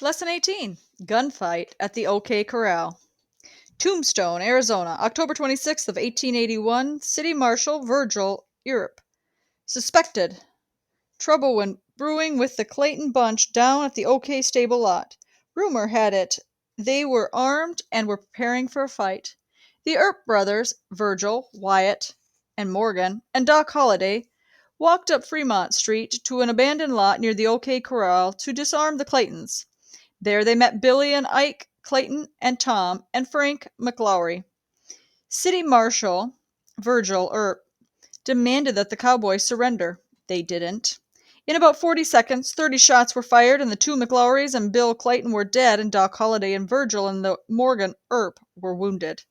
Lesson 18 Gunfight at the OK Corral. Tombstone, Arizona, October 26th of 1881. City Marshal Virgil Earp. Suspected. Trouble when brewing with the Clayton bunch down at the OK stable lot. Rumor had it they were armed and were preparing for a fight. The Earp brothers, Virgil, Wyatt, and Morgan, and Doc Holliday, walked up Fremont Street to an abandoned lot near the OK Corral to disarm the Claytons. There they met Billy and Ike Clayton and Tom and Frank McLaury. City Marshal Virgil Earp demanded that the cowboys surrender. They didn't. In about 40 seconds, 30 shots were fired, and the two McLaurys and Bill Clayton were dead, and Doc Holliday and Virgil and the Morgan Earp were wounded.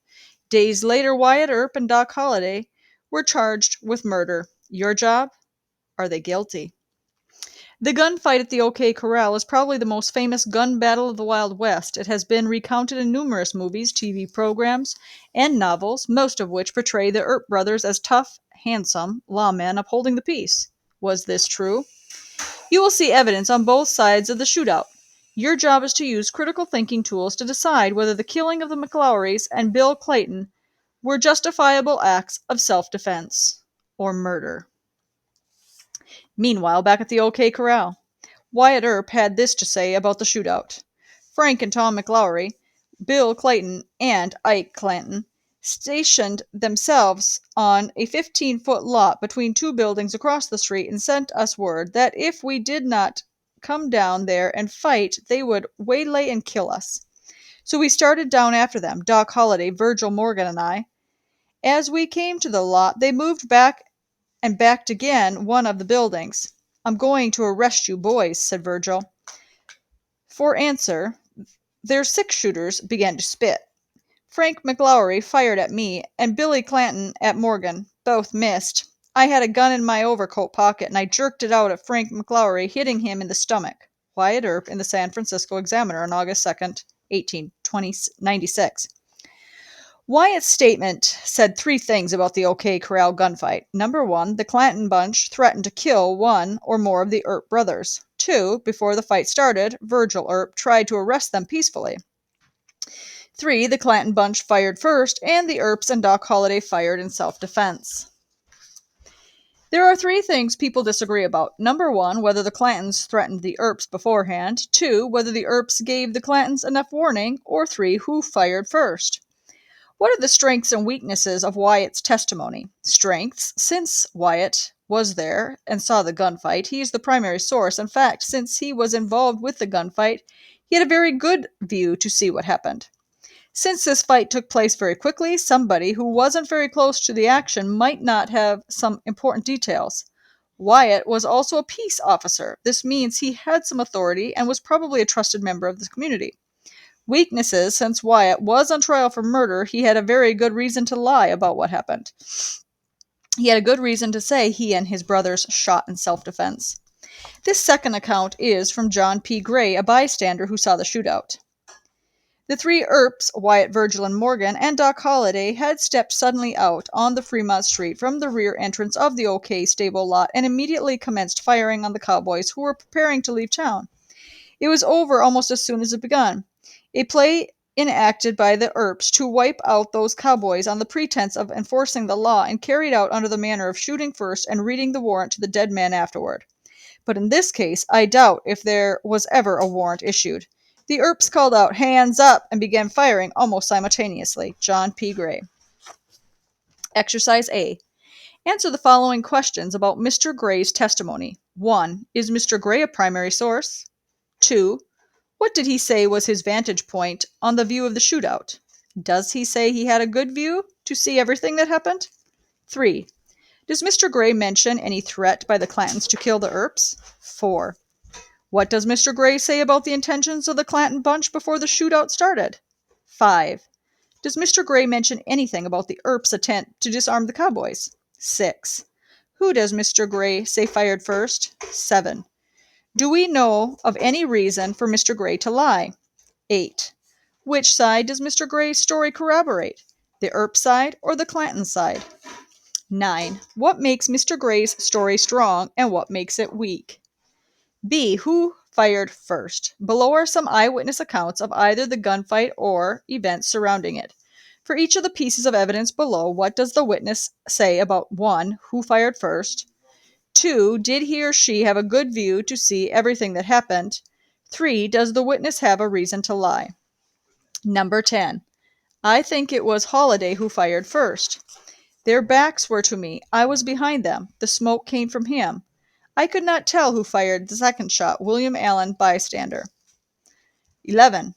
Days later, Wyatt Earp and Doc Holliday were charged with murder. Your job? Are they guilty? The gunfight at the OK Corral is probably the most famous gun battle of the Wild West. It has been recounted in numerous movies, TV programs, and novels, most of which portray the Earp brothers as tough, handsome lawmen upholding the peace. Was this true? You will see evidence on both sides of the shootout. Your job is to use critical thinking tools to decide whether the killing of the McLaurys and Bill Clayton were justifiable acts of self-defense or murder. Meanwhile, back at the OK Corral, Wyatt Earp had this to say about the shootout. Frank and Tom McLaury, Bill Clayton, and Ike Clanton stationed themselves on a 15-foot lot between two buildings across the street and sent us word that if we did not come down there and fight, they would waylay and kill us. So we started down after them, Doc Holliday, Virgil Morgan, and I. As we came to the lot, they moved back and backed again one of the buildings. I'm going to arrest you boys, said Virgil. For answer, their six-shooters began to spit. Frank McLaury fired at me, and Billy Clanton at Morgan. Both missed. I had a gun in my overcoat pocket, and I jerked it out at Frank McLaury, hitting him in the stomach. Wyatt Earp in the San Francisco Examiner on August 2nd, 1896. Wyatt's statement said three things about the OK Corral gunfight. Number one, the Clanton bunch threatened to kill one or more of the Earp brothers. Two, before the fight started, Virgil Earp tried to arrest them peacefully. Three, the Clanton bunch fired first, and the Earps and Doc Holliday fired in self-defense. There are three things people disagree about. Number one, whether the Clantons threatened the Earps beforehand. Two, whether the Earps gave the Clantons enough warning. Or three, who fired first. What are the strengths and weaknesses of Wyatt's testimony? Strengths, since Wyatt was there and saw the gunfight, he is the primary source. In fact, since he was involved with the gunfight, he had a very good view to see what happened. Since this fight took place very quickly, somebody who wasn't very close to the action might not have some important details. Wyatt was also a peace officer. This means he had some authority and was probably a trusted member of the community. Weaknesses, since Wyatt was on trial for murder, he had a very good reason to lie about what happened. He had a good reason to say he and his brothers shot in self-defense. This second account is from John P. Gray, a bystander who saw the shootout. The three Earps, Wyatt, Virgil, and Morgan, and Doc Holliday had stepped suddenly out on the Fremont Street from the rear entrance of the OK stable lot and immediately commenced firing on the cowboys who were preparing to leave town. It was over almost as soon as it began. A play enacted by the Earps to wipe out those cowboys on the pretense of enforcing the law and carried out under the manner of shooting first and reading the warrant to the dead man afterward. But in this case, I doubt if there was ever a warrant issued. The Earps called out, "Hands up!" and began firing almost simultaneously. John P. Gray. Exercise A. Answer the following questions about Mr. Gray's testimony. 1. Is Mr. Gray a primary source? 2. What did he say was his vantage point on the view of the shootout? Does he say he had a good view to see everything that happened? 3. Does Mr. Gray mention any threat by the Clantons to kill the Earps? 4. What does Mr. Gray say about the intentions of the Clanton bunch before the shootout started? 5. Does Mr. Gray mention anything about the Earps' attempt to disarm the cowboys? 6. Who does Mr. Gray say fired first? 7. Do we know of any reason for Mr. Gray to lie? 8. Which side does Mr. Gray's story corroborate? The Earp side or the Clanton side? 9. What makes Mr. Gray's story strong and what makes it weak? B. Who fired first? Below are some eyewitness accounts of either the gunfight or events surrounding it. For each of the pieces of evidence below, what does the witness say about 1. Who fired first? 2. Did he or she have a good view to see everything that happened? 3. Does the witness have a reason to lie? Number 10. I think it was Holiday who fired first. Their backs were to me. I was behind them. The smoke came from him. I could not tell who fired the second shot. William Allen, bystander. 11.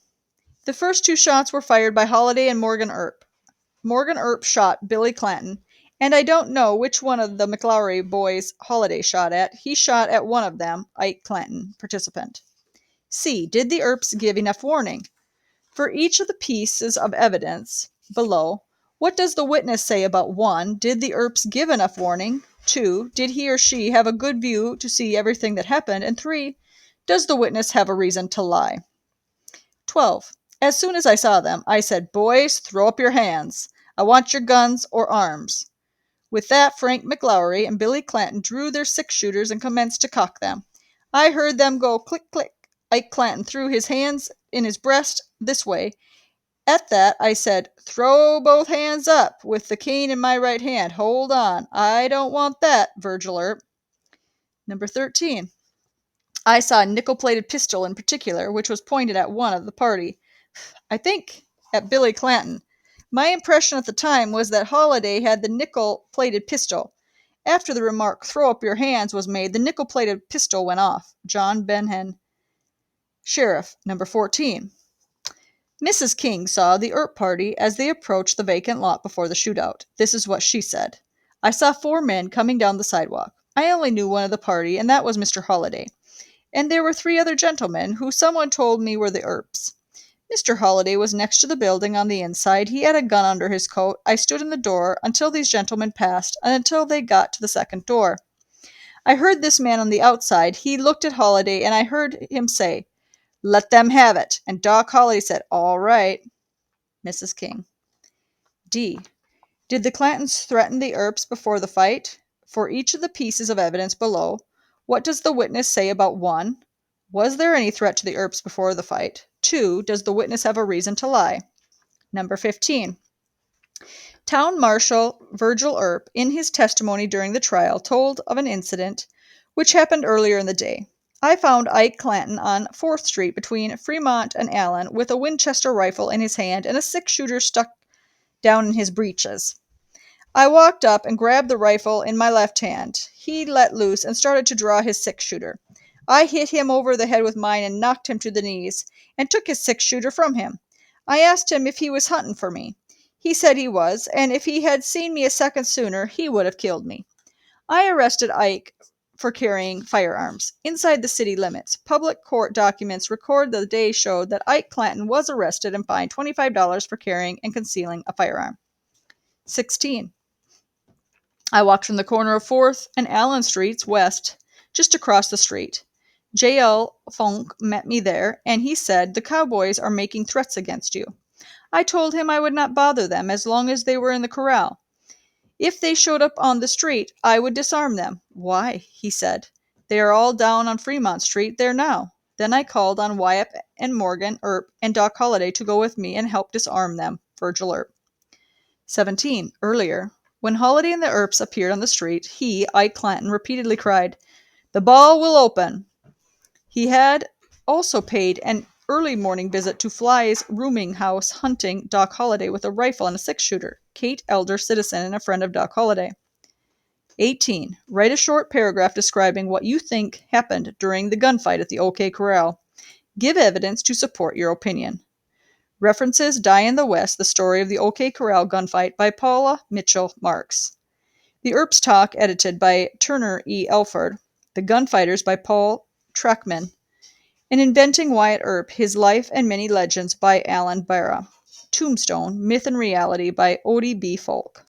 The first 2 shots were fired by Holiday and Morgan Earp. Morgan Earp shot Billy Clanton, and I don't know which one of the McLaury boys Holiday shot at. He shot at one of them, Ike Clanton, participant. C. Did the Earps give enough warning? For each of the pieces of evidence below, what does the witness say about 1. Did the Earps give enough warning? 2. Did he or she have a good view to see everything that happened? And 3. Does the witness have a reason to lie? 12. As soon as I saw them, I said, "Boys, throw up your hands. I want your guns or arms." With that, Frank McLaury and Billy Clanton drew their 6-shooters and commenced to cock them. I heard them go click, click. Ike Clanton threw his hands in his breast this way. At that, I said, "Throw both hands up, with the cane in my right hand. Hold on. I don't want that, Virgil Earp." Number 13. I saw a nickel-plated pistol in particular, which was pointed at one of the party. I think at Billy Clanton. My impression at the time was that Holiday had the nickel-plated pistol. After the remark, "Throw up your hands," was made, the nickel-plated pistol went off. John Benhen, Sheriff. Number 14. Mrs. King saw the Earp party as they approached the vacant lot before the shootout. This is what she said. "I saw 4 men coming down the sidewalk. I only knew one of the party, and that was Mr. Holiday. And there were 3 other gentlemen who someone told me were the Earps. Mr. Holiday was next to the building on the inside. He had a gun under his coat. I stood in the door until these gentlemen passed and until they got to the second door. I heard this man on the outside. He looked at Holiday, and I heard him say, 'Let them have it.' And Doc Holiday said, 'All right.'" Mrs. King. D. Did the Clantons threaten the Earps before the fight? For each of the pieces of evidence below, what does the witness say about 1. Was there any threat to the Earps before the fight? 2. Does the witness have a reason to lie? Number 15. Town Marshal Virgil Earp, in his testimony during the trial, told of an incident which happened earlier in the day. "I found Ike Clanton on 4th Street between Fremont and Allen with a Winchester rifle in his hand and a 6-shooter stuck down in his breeches. I walked up and grabbed the rifle in my left hand. He let loose and started to draw his 6-shooter. I hit him over the head with mine and knocked him to the knees, and took his 6-shooter from him. I asked him if he was hunting for me. He said he was, and if he had seen me a second sooner, he would have killed me. I arrested Ike for carrying firearms inside the city limits. Public court documents record the day showed that Ike Clanton was arrested and fined $25 for carrying and concealing a firearm." 16. I walked from the corner of 4th and Allen Streets west, just across the street. J.L. Funk met me there, and he said, "The cowboys are making threats against you." I told him I would not bother them as long as they were in the corral. If they showed up on the street, I would disarm them. "Why?" he said. "They are all down on Fremont Street there now." Then I called on Wyatt and Morgan Earp and Doc Holiday to go with me and help disarm them. Virgil Earp. 17. Earlier, when Holiday and the Earps appeared on the street, he, Ike Clanton, repeatedly cried, "The ball will open." He had also paid an early morning visit to Fly's rooming house, hunting Doc Holiday with a rifle and a 6-shooter. Kate Elder, citizen and a friend of Doc Holiday. 18. Write a short paragraph describing what you think happened during the gunfight at the OK Corral. Give evidence to support your opinion. References: Die in the West, The Story of the OK Corral Gunfight by Paula Mitchell Marks. The Earps Talk, edited by Turner E. Elford. The Gunfighters by Paul Trackman. And Inventing Wyatt Earp, His Life and Many Legends by Alan Barra. Tombstone, Myth and Reality by Odie B. Folk.